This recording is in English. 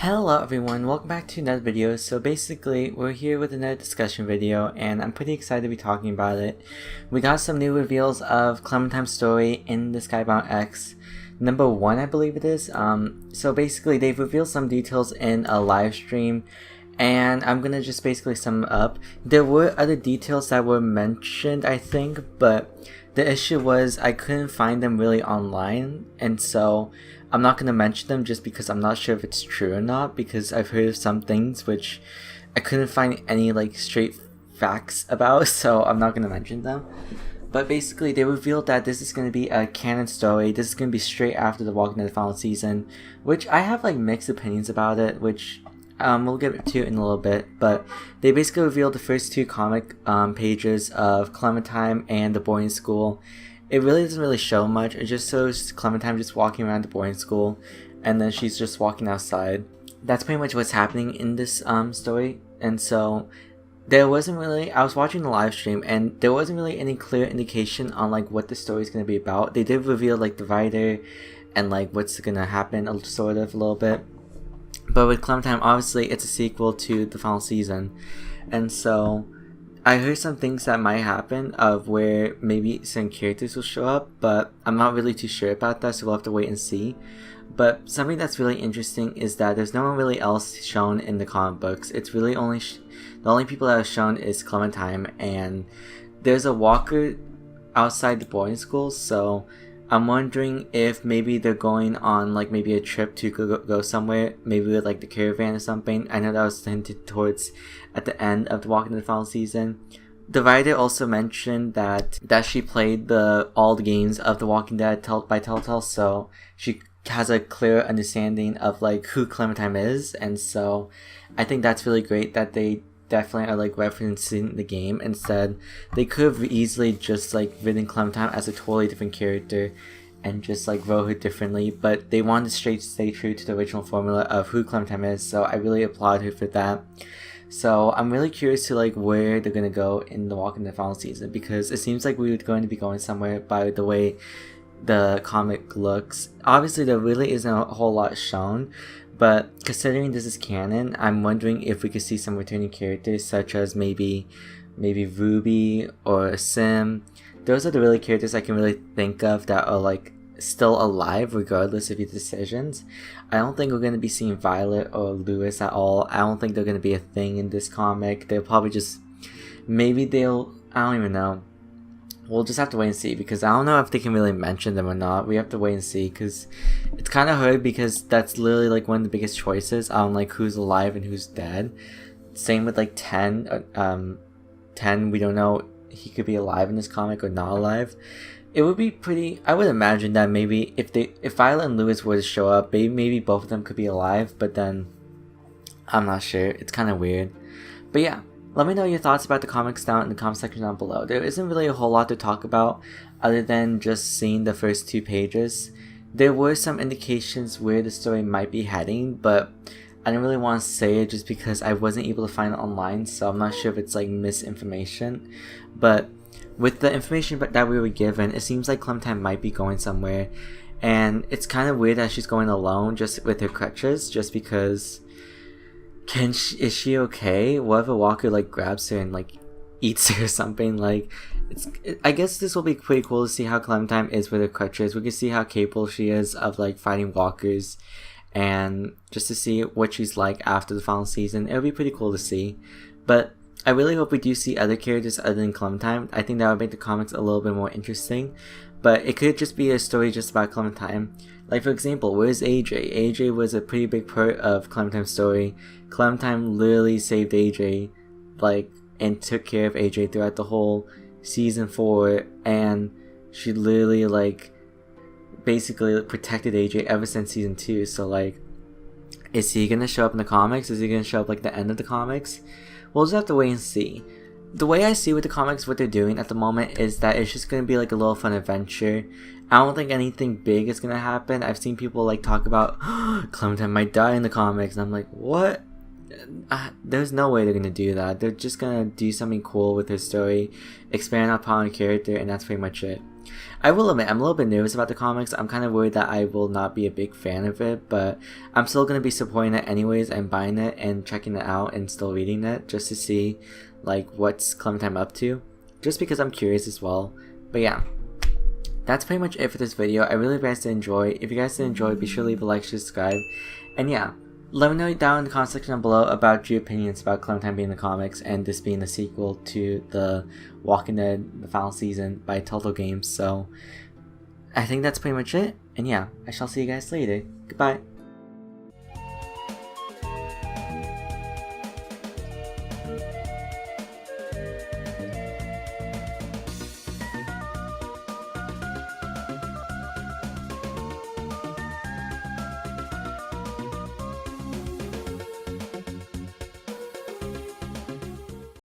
Hello everyone, welcome back to another video. So basically, we're here with another discussion video and I'm pretty excited to be talking about it. We got some new reveals of Clementine's story in the Skybound X. Number 1, I believe it is. So basically, they've revealed some details in a live stream and I'm gonna just basically sum it up. There were other details that were mentioned, I think, but the issue was I couldn't find them really online, and so I'm not going to mention them just because I'm not sure if it's true or not, because I've heard of some things which I couldn't find any straight facts about, so I'm not going to mention them. But basically, they revealed that this is going to be a canon story. This is going to be straight after The Walking Dead final season, which I have mixed opinions about it, which we'll get to in a little bit. But they basically revealed the first 2 comic pages of Clementine and the boarding school. It really doesn't really show much. It just shows Clementine just walking around the boarding school, and then she's just walking outside. That's pretty much what's happening in this story. And so there wasn't really, I was watching the live stream and there wasn't really any clear indication on what the story is going to be about. They did reveal the writer and what's going to happen sort of a little bit. But with Clementine, obviously it's a sequel to the final season. And so I heard some things that might happen of where maybe some characters will show up, but I'm not really too sure about that, so we'll have to wait and see. But something that's really interesting is that there's no one really else shown in the comic books. It's really only the only people that are shown is Clementine, and there's a walker outside the boarding school, so I'm wondering if maybe they're going on maybe a trip to go somewhere, maybe with the caravan or something. I know that was hinted towards at the end of the Walking Dead final season. The writer also mentioned that she played all the games of The Walking Dead by Telltale, so she has a clear understanding of who Clementine is, and so I think that's really great that they definitely are referencing the game instead. They could have easily just written Clementine as a totally different character and just wrote her differently, but they wanted to stay true to the original formula of who Clementine is, so I really applaud her for that. So I'm really curious to where they're gonna go in the Walking Dead final season, because it seems like we were going to be going somewhere by the way the comic looks. Obviously there really isn't a whole lot shown, but considering this is canon, I'm wondering if we could see some returning characters such as maybe Ruby or Sim. Those are the really characters I can really think of that are still alive regardless of your decisions. I don't think we're going to be seeing Violet or Lewis at all. I don't think they're going to be a thing in this comic. They'll probably just, maybe they'll, I don't even know. We'll just have to wait and see, because I don't know if they can really mention them or not. We have to wait and see, because it's kind of hard, because that's literally one of the biggest choices on who's alive and who's dead. Same with 10. 10, we don't know he could be alive in this comic or not alive. It would be pretty, I would imagine that maybe if Violet and Lewis were to show up, maybe both of them could be alive, but then I'm not sure. It's kind of weird. But yeah. Let me know your thoughts about the comics down in the comment section down below. There isn't really a whole lot to talk about other than just seeing the first 2 pages. There were some indications where the story might be heading, but I didn't really want to say it just because I wasn't able to find it online, so I'm not sure if it's misinformation. But with the information that we were given, it seems like Clementine might be going somewhere, and it's kind of weird that she's going alone just with her crutches, just because is she okay? What if a walker grabs her and eats her or something? I guess this will be pretty cool to see how Clementine is with her crutches. We can see how capable she is of fighting walkers, and just to see what she's like after the final season. It'll be pretty cool to see. But I really hope we do see other characters other than Clementine. I think that would make the comics a little bit more interesting. But it could just be a story just about Clementine. For example, where's AJ? AJ was a pretty big part of Clementine's story. Clementine literally saved AJ, and took care of AJ throughout the whole season 4, and she literally, basically protected AJ ever since season 2, so, is he gonna show up in the comics? Is he gonna show up, the end of the comics? We'll just have to wait and see. The way I see with the comics, what they're doing at the moment is that it's just going to be a little fun adventure. I don't think anything big is going to happen. I've seen people talk about Clementine might die in the comics, and I'm like, what? There's no way they're going to do that. They're just going to do something cool with her story, expand upon her character, and that's pretty much it. I will admit, I'm a little bit nervous about the comics. I'm kind of worried that I will not be a big fan of it, but I'm still going to be supporting it anyways and buying it and checking it out and still reading it just to see like what's Clementine up to, just because I'm curious as well. But yeah, that's pretty much it for this video. I really hope you guys did enjoy. If you guys did enjoy, be sure to leave a like, subscribe, and yeah, let me know down in the comment section below about your opinions about Clementine being in the comics and this being the sequel to the Walking Dead, the final season by Telltale Games. So I think that's pretty much it. And yeah, I shall see you guys later. Goodbye.